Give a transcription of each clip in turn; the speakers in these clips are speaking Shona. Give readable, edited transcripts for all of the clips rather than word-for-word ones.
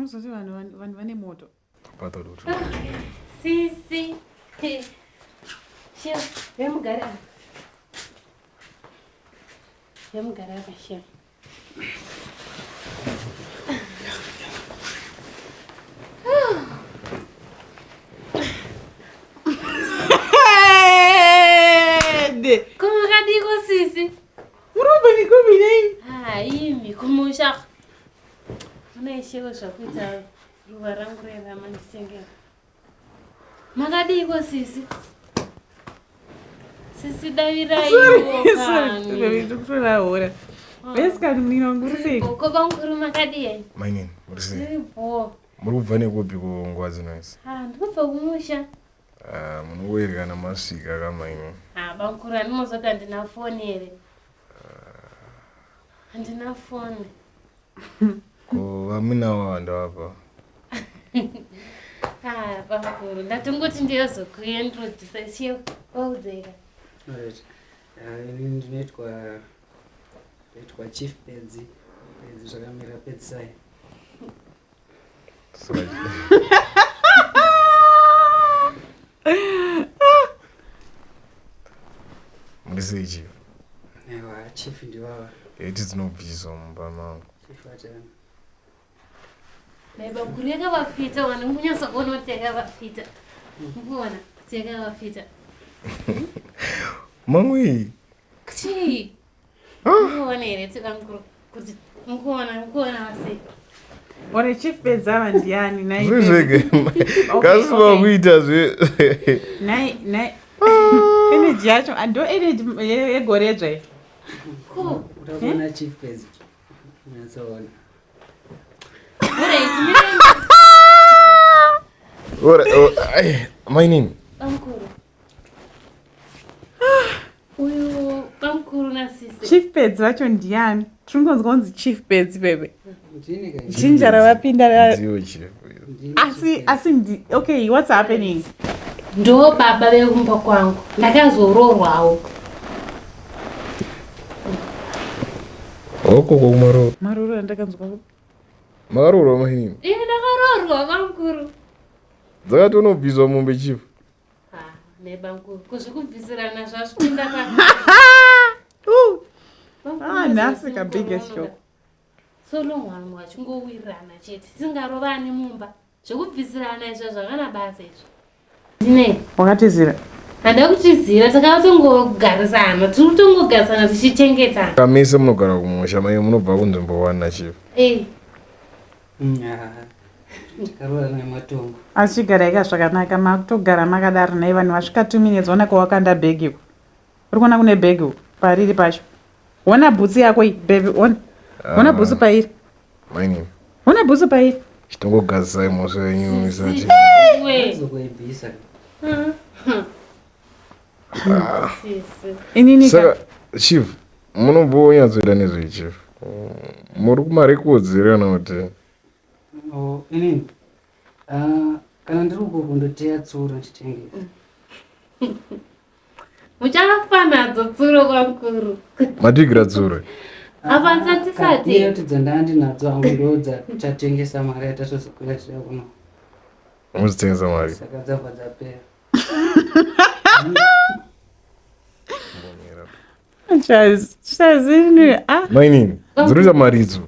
Unozoti vanhu vane moto. Patolutu. Sisi. Shia, vemugara. Vemugara kashia. Como radico sisi? Urumba nikumbinei. Imi kumusha. Unaishiwa zvakuita ruva rangu reva mandisengera. Makadiko sisi? Sisi davirai Sorry, baby, ndikutora hora. Besi munini wangu uri sei? Koba mukuru makadii. Mainin, muri sei? Ndiripo. Muri kubva nekupi kunguva dzino idzi? Ndikubva kumusha. Munowereka namasvika kamaini. Bamukuru andimozoti handina foni here. Handina foni. Ko vamunawo handavapa. Bamukuru ndatongoti ndiyozokuintroduce chiyo waudzera. Right. Ndinoitwa Chief Pedzi zvakamira Pedzai. Muri sei Chief? Aiwa, Chief ndivava. Iti dzinobviswa mumba mangu. Chief watani. Bamukuru yakavafita wani munyatsoona kuti yakavafita. Mukuona kuti yakavafita. Mamwe. Chii? Mukuona here kuti bamukuru kuti mukuona wasei. Ore Chief Pedzava ndiani nai? Zvizvege. Kasuva kuita zve. Nai. Energy yacho ndo energy yegore dzve. Ko. Utakuona Chief Pedzi. Nyatsoona. Ora, my name. Bamukuru. Uyu bamukuru nasisi. Chief Pedzi vacho ndiani? Tringonzi kunzi Chief Pedzi bebe. Ndini kai. Jinja ravapinda. Ndio Chief. Asi okay, what's happening? Ndo baba vekumba kwangu. Ndakazororwawo. Oko kumaroro. Maroro andakanzwa. Maroro my name. Ndakarorwa bamukuru. Dzakatonobviswa mombe Chief. Nebamukuru. Kuzvikubvisirana zvasvipinda pa. Nhasi ka biggest shock. Solo mwangu achingowirirana chete. Singarovani mumba. Zvekubvisirana izvo zvakana basa izvo. Ndine. Wakatizira. Handa kutizira takatongogarisana. Tiri kutongogarisana tichichengetana. Kamese munogara kumusha mai munobva kunzvimbo 1 na Chief. Tikarora nematombo. Achigara ika zvakanaka makutogara makadaro nai vanhu vasvika 2 minutes ona kwawakanda bag iko. Uri kuona kune bag iko pariri pacho. Ona bhutsi yako iyi baby ona. Ona bhutsi pairi. My name. Ona bhutsi pairi. Chitongogadzai moso yenyu isati. Zokuibvisa. Inini Saka Chief, munombonyatsoita nezve Chief. Muri kumarekodzi here kana kuti? Inini. Kana ndiri uko kundoteya tsuro nditengesa. Muchafanadzo tsuro bamukuru. Matigira tsuro. Apa nsatisati. Iyo kuti dzandanga ndinadzo hangu ndo dzatengesa mari yatazokuratira kuno. Mudzitengesa mari. Saka dzabva dzapera. Chazini. My name. Dzinoita maridzo.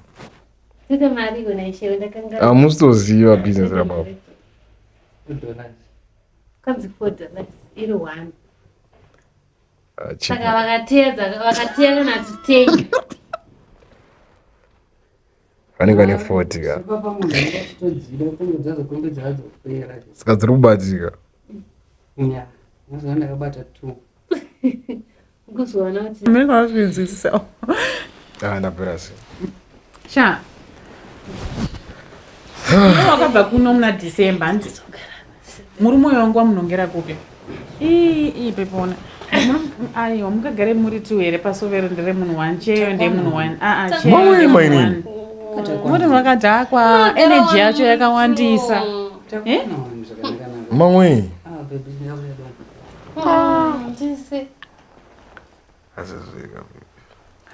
Tita mari kuna ishewe ndakanga. Hamusitoziva business rababa. $4. Kanzi $4 iri 1. Chief. Saka vakateya kana titengi. Vanenge vane 40 ka. Papa munhu akatodzira kunge dzazokombedza hadzo kupera. Saka dziri kubatika. Ya. Mazuva ndakabata 2. Kuzoona kuti Mimi kwazvinzisa. Ndapera sei. Sha. Wakabva kuno muna December ndizogara. Muri moyo wangu wamunongera kupi? Pepona. Aiwa mukagare muri 2 here pasovero ndere munhu 1 cheyo ndeye munhu 1. Cheyo my name. Muri vakadhakwa energy yacho yakawandisa. Mamwe. Baby ndauya Ah, ndisi. Asizvika.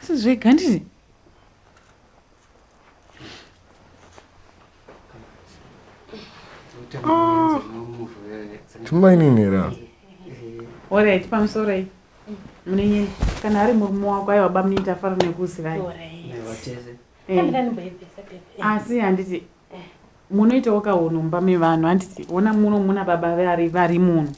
Asizvika ndisi. Tumainini ra. Alright, pamusoro iyi. Munenye kana ari murume wako aiwa bamunoita fara nekuzivai. Asi handiti munoitawo kaunumba mevanhu handiti ona muna baba vari munhu.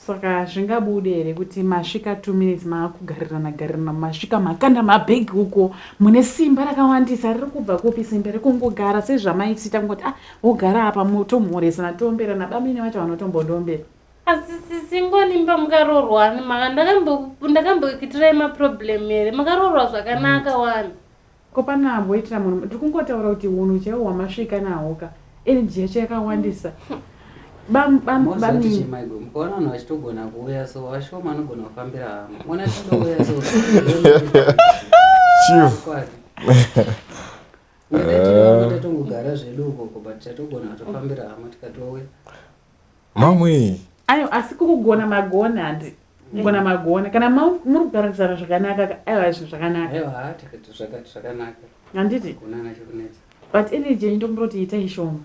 Saka zvingabude here kuti masvika 2 minutes maakugarirana masvika makanda mabhegi uko mune simba rakawandisa riri kubva kupi simba rekungogara sezvamaitita kungoti wogara apa motomhoresana tomberana bamine vacho vanotombondombera. Asi singonimba mukarorwani maka ndakamboitirai maproblemu here makarorwa zvakanaka wani. Ko pana amboitira munhu tiri kungotaura kuti unhu chaiwo hwamasvika nahwoka energy yacho yakawandisa. Mukona vanhu vachitogona kuuya so vashoma anogona kufambira hama mona tindouya so tatongogara zvedu ukoko but tatogona kutofambira hama tikatouya mamwe ayo asi kukugona magona handi kugona magona kana muri kugarisana zvakanaka aiwa zvinhu zvakanaka aiwa tikati zvakati zvakanaka handiti kunana chikunetsa but energy indomburoti itai shoma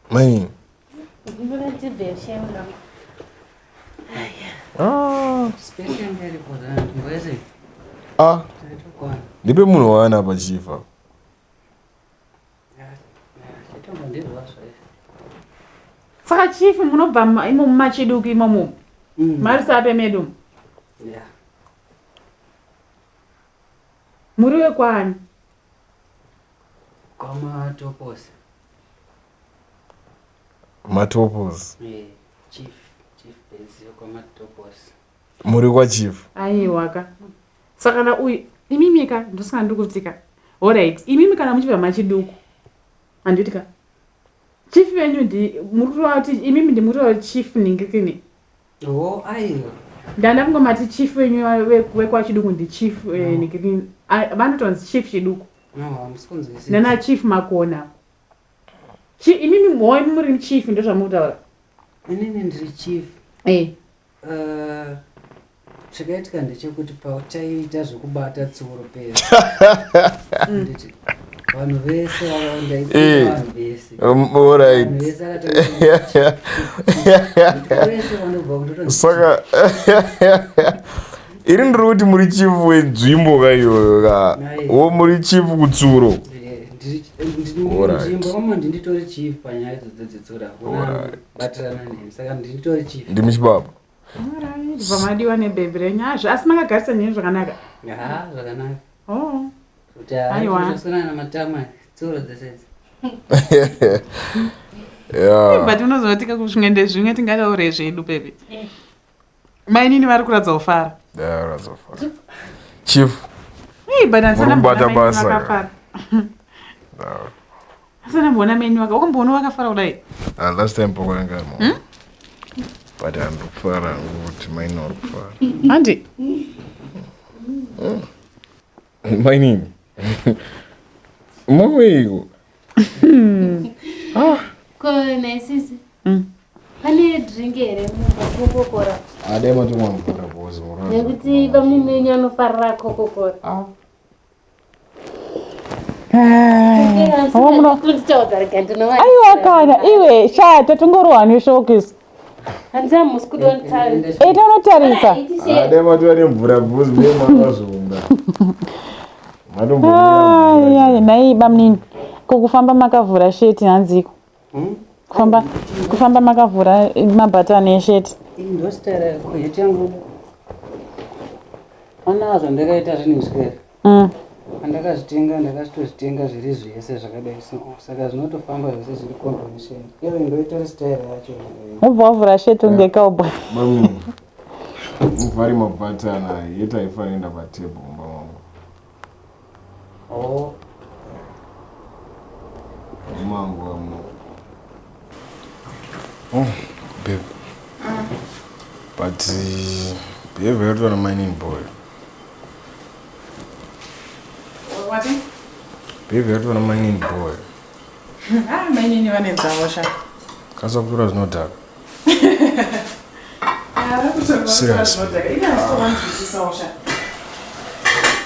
mai ndipe munhu waana pachifa saka chifu munobva imo mumachiduku imomo mari sape medu muri wekwani kwamatoposi Matopos. Chief base kwamatoposi. Muri kwa chief. Aiwaka. Saka na uyu imimika ndosanga ndikutika. Alright, imimika muchibva machiduku. Anditika. Chief wenyu ndi murikuwa kuti imimi ndi murikuwa chief ningikini. Oh, aiyo. Ndanda kungomati chief wenyu wekwa chiduku ndi chief ningikini. Vanotonzi chief chiduku. No, amusikunzwisi. Nana chief makona. Imimi mwoyo muri chief ndo zvamutaura. Inini ndiri chief. Chakaitika ndechekuti pautaita zvekubata tsuro pera. Nditi vanhu vese vakaundaita vanhu vese. Alright. Vanhu vese vese vanobva kutoto. Saka iri ndiri kuti muri chief wenzvimbo kaiyoyo ka. Wo muri chief kutsuro. Nzvimbo kama ndinditori chief panyaya idzodzo dzetsura kunabatirana neni saka ndinditori chief ndimuchibaba vamadiwa nebhebhi renyazvo asi makagarisa neni zvakanaka zvakanaka kuti aiwa namatama tsuro dzesezi but unozotika kuzvimwende zvimwe tingadaure zvedu bhebhi mainini vari kuradza kufara chief but murikubata basa vakafara asana mbona menyu waka wakamboona wakafara kudai last time pokwanga but andikufara ngokuti maini uri kufara handi mainini maweiko kona isisi pane drink here mukokokora adai matomwamvura bozi nekuti vamumenyu anofarira kokokora aiwa kana iwe shata tingorwani shokisi itanotarisa adai mativa nemvura bozi nemakazonga naiba mnini kukufamba makavhura sheti hanziko kufamba makavhura mabhatani esheti ndositara kuheti yangu ona zvandakaita zvinhuzvikere andakazvitenga ndakazvitozvitenga zviri zvese zvakadai saka zvinotofamba zvese zviri combination iwe ndoitori style yacho ubva wavhura sheti unge cowboy muvhari mabhatani yeti aifanira enda patebho mumba mangu mangu amu babe but behavior yetu wana mining boy What? Behavior yetu wana mining boy mainini vanedzavosha kasa kutora zvinodhaka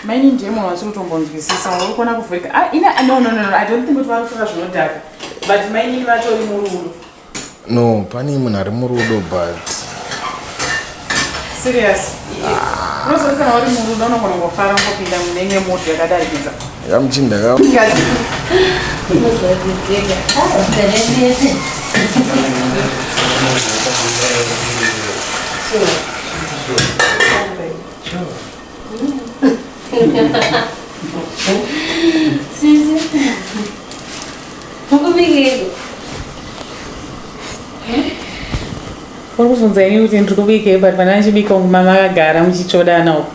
maini ndiye munhu wasi kutombonzwisisa uri kuona kuvhurika no I don't think kuti vari kutora zvinodhaka but mainini vatori mururu No, pane munhu ari murudo but serious unozorikana uri murudo unogona kungofara ngopinda munenge moto yakadarikidza yamuchindaka uri kuzonzaini kuti ndiri kubike but pana chibika kungu mama akagara muchichodanawo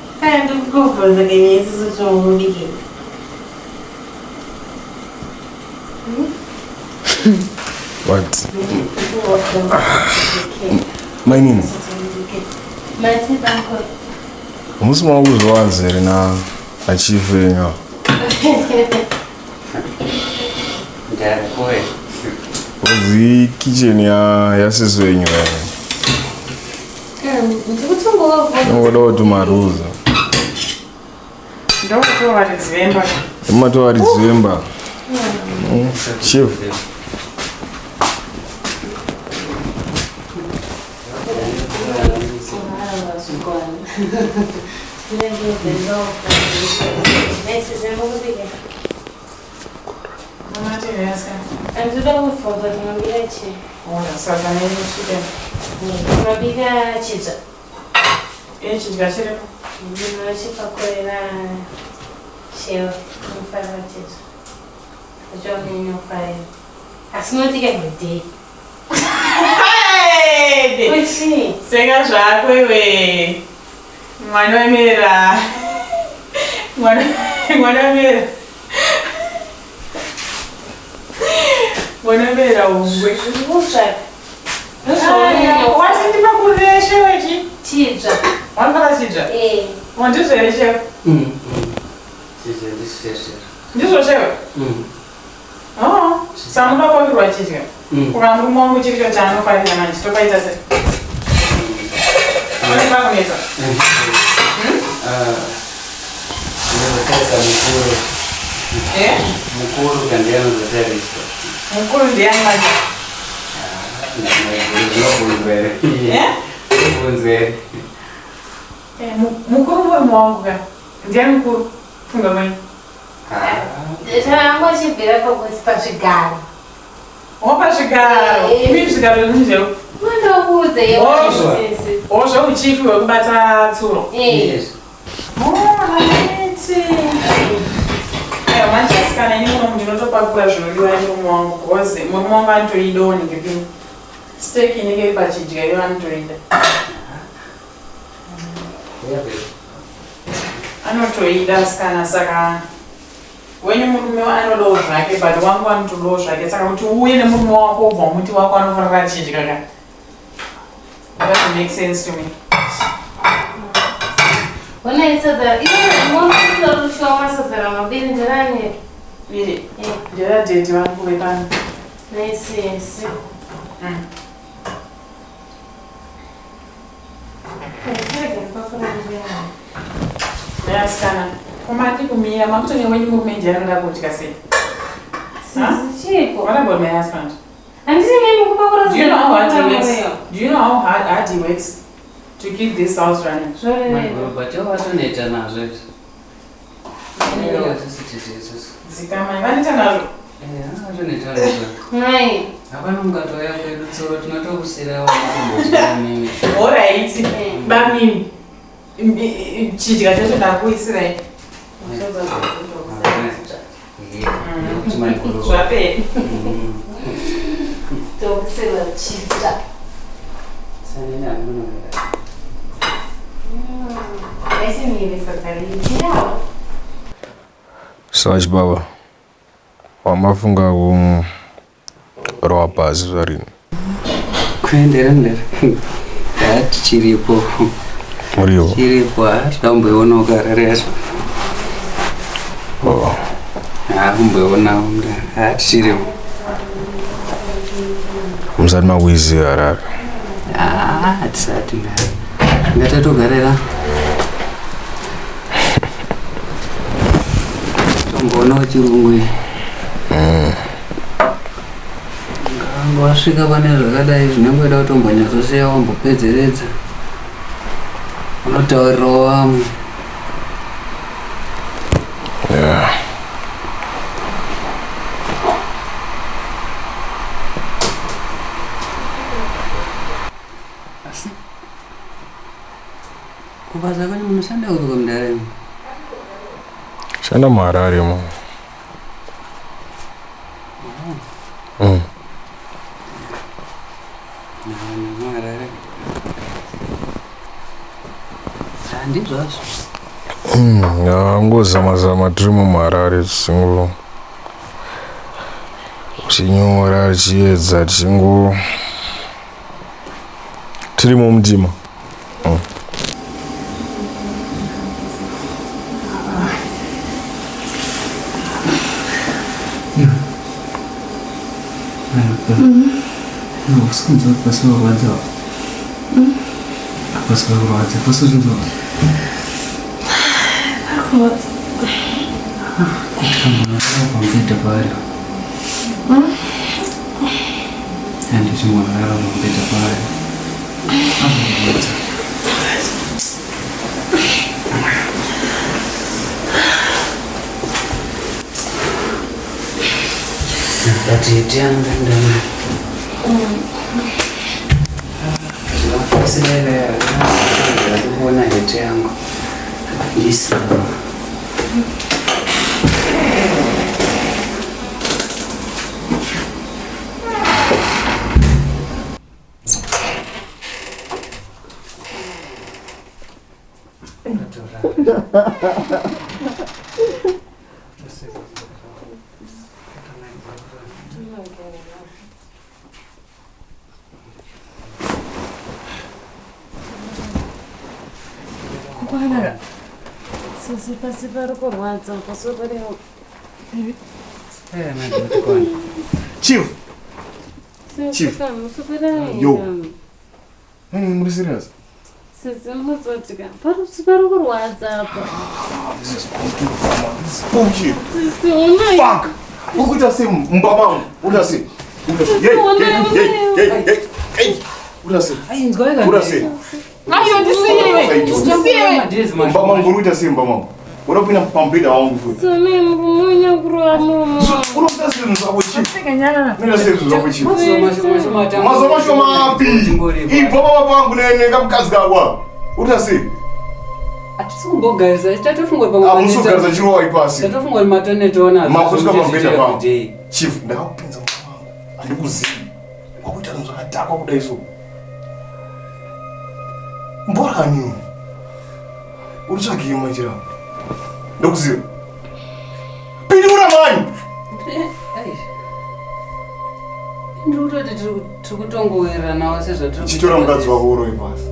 but mainini musi mava kuzovanzi here nachief wenyu uzi kitchen yasisi wenyu ngoda kuti maruza ndokutova ridzivemba imatova ridzivemba chief chidya chiripo chipakorera sheo unofarira chezo achoanenyofaira asi notika kudei seka zvako iwe mwana wemera mwana wemera ungwe watindipa kureshe wechi chidza wanofara chidza wandizvere shewe ndizvo shewe samuda kwakirwa chidya kuna murume wangu chiricho chaanofarira manje tokaita se anepakunetsa mukuru kandianozotariswa mukuru ndiyani manje mukuru murume wangu ka ndiyani mukuru funga mai tangu achibvira pakuti pazvigaro wapazvigaro imi zvigaro nizveu mandokuudza ozvo uchifi hwekubata tsuro manjasikana ini muno ndinotopakura zvinodiwa nemurume wangu bcause murume wangu anotoidoni ngepini steki inenge iri pachidya iyo anotoida anotoida sikana saka wenye murume anodawo zvake but wangu anotodawo zvake saka kuti uye nemurume wako ubva muti wako anofanira achidya ka doesn't make sense to me ona isadza inorushawo masadzara mabiri ndirani iri ndiradhedhi vangu vepano naisesi yasikana kumati kumira makutone wenyu murume nje anoda kudya sei chipo what about my husband handiti nemukupakura do you know how hard he works to keep this house running vatovatonoita nazvo zikamai vanoita nazvo vatonoita nazvo mai hapana mukatouya kwedu tsoro tinotokusira wakumboti alright bamini chidya chacho ndakuisirai zvapera tokusira chidya sachi baba wamafunga kurova pasi zvarini kuendera ndera hati chiripo muriwo chiripo hatikamboionawo karare yacho hakumboionawo hati chiripo musati makuiziva harare hatisati ngatatogarira tomboonawo chirungwe wasvika pane zvakadai zvinongoda kutombonyatsosiya wambopedzeredza unotaurirawo vamwe. Asi kubasa kwenyu munoshanda kupi kwamudare? Shanda muHarare mo. Ngozama tiri muHarare tichinyora tichiedza tiri mumdima. Chief. Yo. Are serious? This is bullshit. Fuck! What I say, Mbama? What I say? Hey! What I say? What I say? Mbama, what I say, Mbama? What up in a pumpy down food? So, Ndokuziva. Pindura mani. Nduroti tikutongowerera nawo sezvatiri. Chitora mukadzi wako uroi pasi.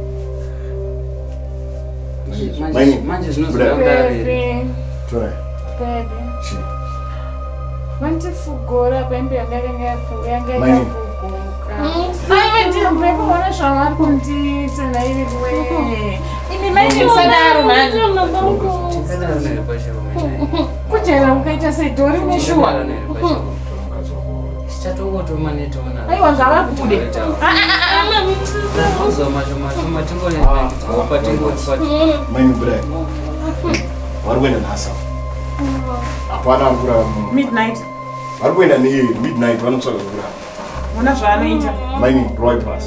Manje zvinoziva kudare. Tora. Baby. Chi. Vantifugora pembe yanga yafuguka. Ai ndimbepo wana zvavari kundiita naiwe. Ini maini sadaro mani. Kuchera ukaita sedhori neshuwa. Chitongotoma netona. Aiwa ngavabude. Maini break. Vari kuenda nhasa. Hapana mvura. Midnight. Vari kuenda midnight vanotsvaga mvura. Muna zvaanoita. Maini Roy Plus.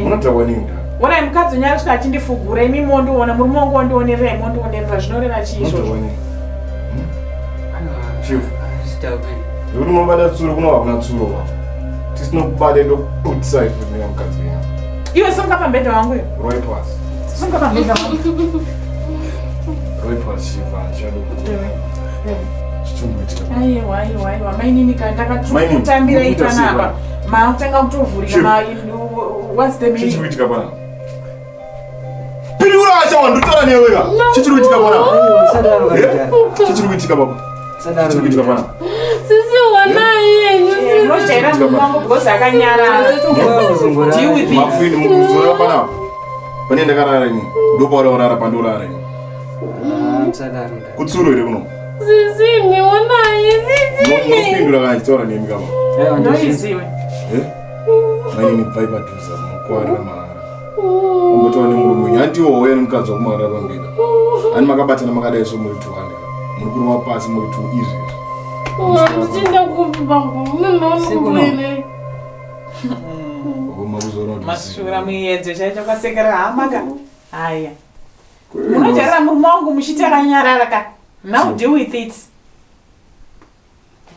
Munotaura nini? Wona mukadzi unyari kusvika achindifugura imi mondiona murume wangu wandionerera mondionerera zvinoreva chiizvo. Chief. Ndokuti munobata tsuro kuno hakuna tsuro ba. Tisino kubata ndokuputisa ife mina mukadzi wenyu. Iwe sunga pambedha wangu yo. Roy Plus. Sunga pambedha wangu. Roy Plus chifa chado. Chichumbuitika. Aiwa mainini kandakatambira ipanapa. Mautanga kutovhurika what's the meaning? Chichumbuitika pana. Pindura acha ndutaura newe ka. Chichumbuitika pana. Chichumbuitika baba. Chichumbuitika pana. Sisi wanayenyu sisi. Rochera mwangu because akanyara. Deal with it. Mafini mukuzora pana. Pane ndakarara ni. Ndopaura orara pandorara ni. Kutsuro ire kuno. Sisi ni wanayenyu sisi. Nopindura kana chitaura nemi kama. Noiziwe. Eh? Maini bhaipa tuza mukwarira mahara. Umbotova nemurume handiwo wenu mukadzi wakumarira pambira. Ani makabatana makadai so muri 200. Muri kurova pasi muri 2 easy. Ndichinda kupa munhu Masura muyedzo chaicho kwasekera hamaka. Haya. Munojarira murume wangu muchitakanyarara ka. Now deal with it.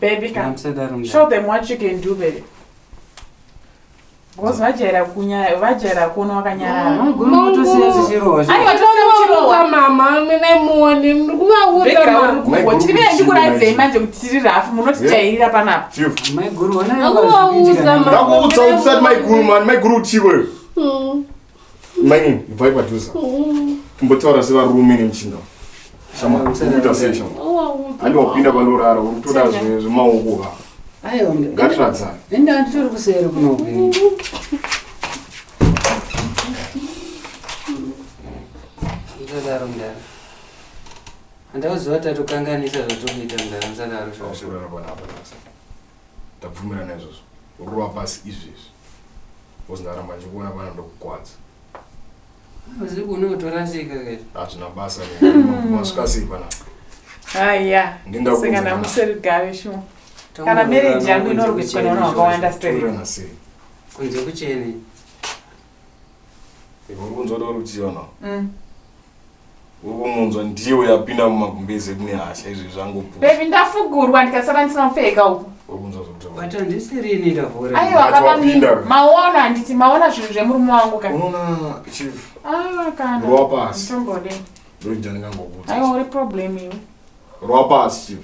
Baby, come. Show them what you can do, baby. Because vajera kuno wakanyarara. mama nemuone ndikuvaudza mama. Chirive ndikuradze manje kuti tiri rafu munotijairira panapa. Ndakuudza usati maiguru man, maiguru chiwe. Maini, vai padhuza. Kumbotaura sevarume nemuchinda. Shama, kuita sei shama. Andiwapinda pandorara, urikutoda zvemaoko ha. Aiwa, ngatiradzane. Enda nditori kuseri kunokwini. Ndadaro ndara. Andauziva kuti atokanganisa zvatokuita mndara musadaro zvavo. Ausorara panapa nasa. Tabvumirana izvozvo. Urova pasi izvezvi. Uzindaramba ndichikuona pana ndokukwadza. Ziri kunotorashika kaiti. Hazvina basa ne. Masvika sei panapa. Haya. Saka namuseri gare shumo. Kana marriage yangu inorwiswa naona wakawanda straight. Turana sei. Kunze kucheni. Urikunzwa kuti uchiona. Urikunzwa ndiyo yapinda mumagumbezi kune hasha izvi zvangopusa. Baby ndafugurwa ndikasara ndisina kupfeka uku. Urikunzwa kuti Bata ndisirini ndavhura. Aiwa akapinda. Maona handiti maona zvinhu zvemurume wangu ka. Unoona chief. Aiwa kana. Rwa pasi. Ntombode. Ndinja ndingangokuudza. Aiwa uri problem iwe. Rwa pasi chief.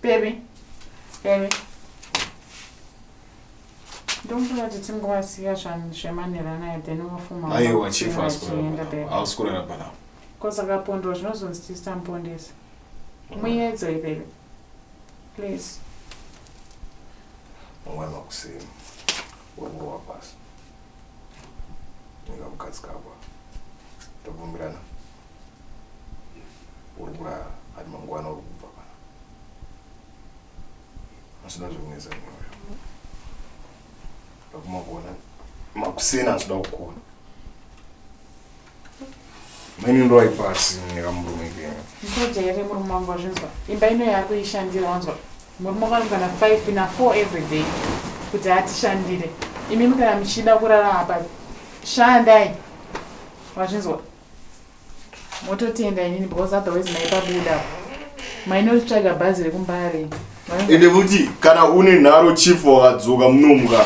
Baby. Don't forget to go and see us and Shemanera and I then over Aiwa chief auskurara panapa. Because I got pondros no son system pondis. Muyedzo baby. Please. Mwana kusema. Urwa pasi. Ndingamukatsikabwa. Tabvumirana. Urwa adi mangwana urikubva pana. Asina zvikunesa mwoyo. Ndakumakuona makusena asida kukuona. Maini ndoi pasi nekamurume kenga. Ndisojaire murume wangu wazvinzwa. Imba ino yakuishandira wanzwa. Murume wangu kana 5 na 4 every day. Kuti atishandire. Imi kana muchida kurara apa. Shandai. Wazvinzwa. Mototenda inini because otherwise maipabuda. Mainotsvaga bhazi rekumbare. Ende kuti kana une nharo chief wakadzoka munomuka.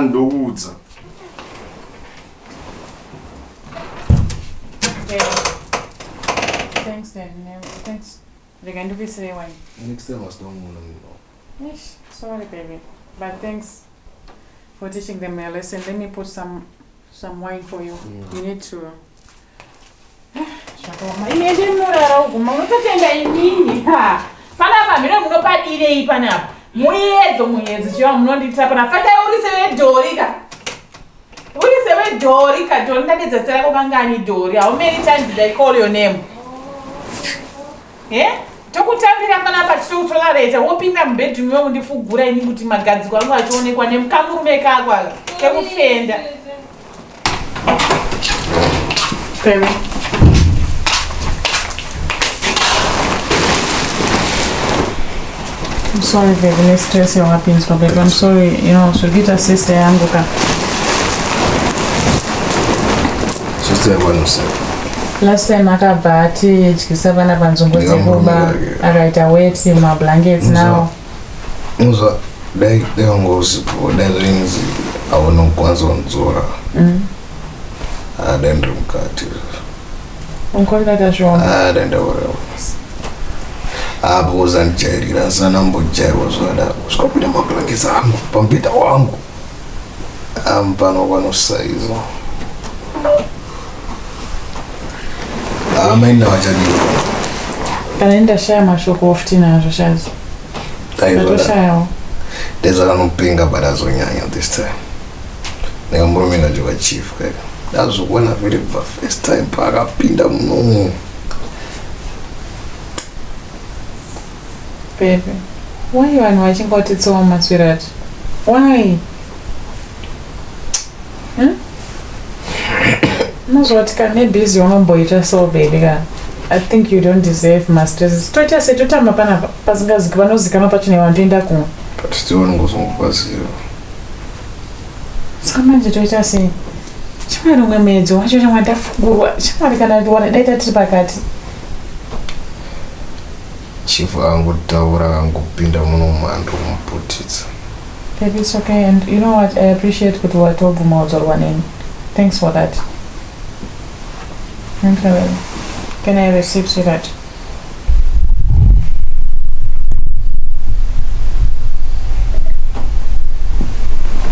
Ndokuudza. Thanks then. Thanks. Ndikandipise wine. Next time I don't know. Yes, sorry baby. But thanks for teaching them a lesson. Let me put some wine for you. You need to Imagine murara uguma unototenda inini ha. Panapa mino munopadirei panapa. Muyedzo chiva munondita panapa. Fata urise vedhorika. Urise vedhorika. Dhori ndadedzasira kokangani dhori. How many times did I call your name? Tokutambira panapa tichitotolereta wopinda mubedroom yangu ndifugura ini kuti magadziko angu achionekwa nemukamurume kako aka kekufenda. Baby. I'm sorry baby, let's stress your happiness baby. I'm sorry, so get a sister yangu ka. Sister yangu sasa. Last time akabva atidyisa vana panzvimbo dzekuba akaita weti mablankets now. Unzwa dai ngosipo dai zvinzi awona kwanza unzora. Dai ndiri mukati. Unkolera zvona. Dai ndaura. Apo uzandijairira sana mbojairwa zvada. Usikapinda mablankets angu pambita wangu. Ampano kwanosaiza. Maina wachadiwa. Kana ndashaya mashoko ofitinazvo shazi. Ndashaya. Ndeza kanopinga badazonyanya this time. Nekamurume ndajoka chief kaka. Ndazokuona vile kubva first time pakapinda munomu. Baby, why vanhu vachingoti tsoma maswirati? Why? Not can be busy on boy just so baby. I think you don't deserve masters. Twitter said to time upon a passengers Gvanos come up and but still was someone to Twitter say, Chama made you. I just want to go. Chama can I do what I did to back at Chief Angutaura and Gupinda Monoman to put it. Baby, it's okay. And you know what? I appreciate good what all the mods are running. Thanks for that. Okay. Can I receive that?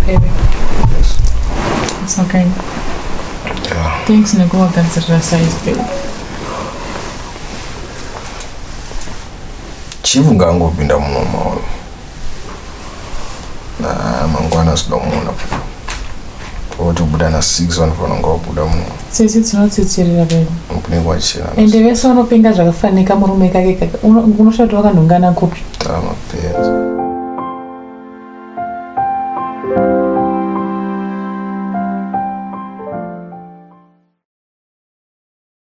Baby. Yes. It's okay. Yeah. Things in the go against the size, baby. Chief Gangopinda Monoman. Mangwana Sdomona. Or to put on a 6 on for Nango Pudamu. Says it's not sincere, baby. Opening what she And the rest of the fingers are funny. Come on, make a uno shot of a Nungana cook. Tama pens.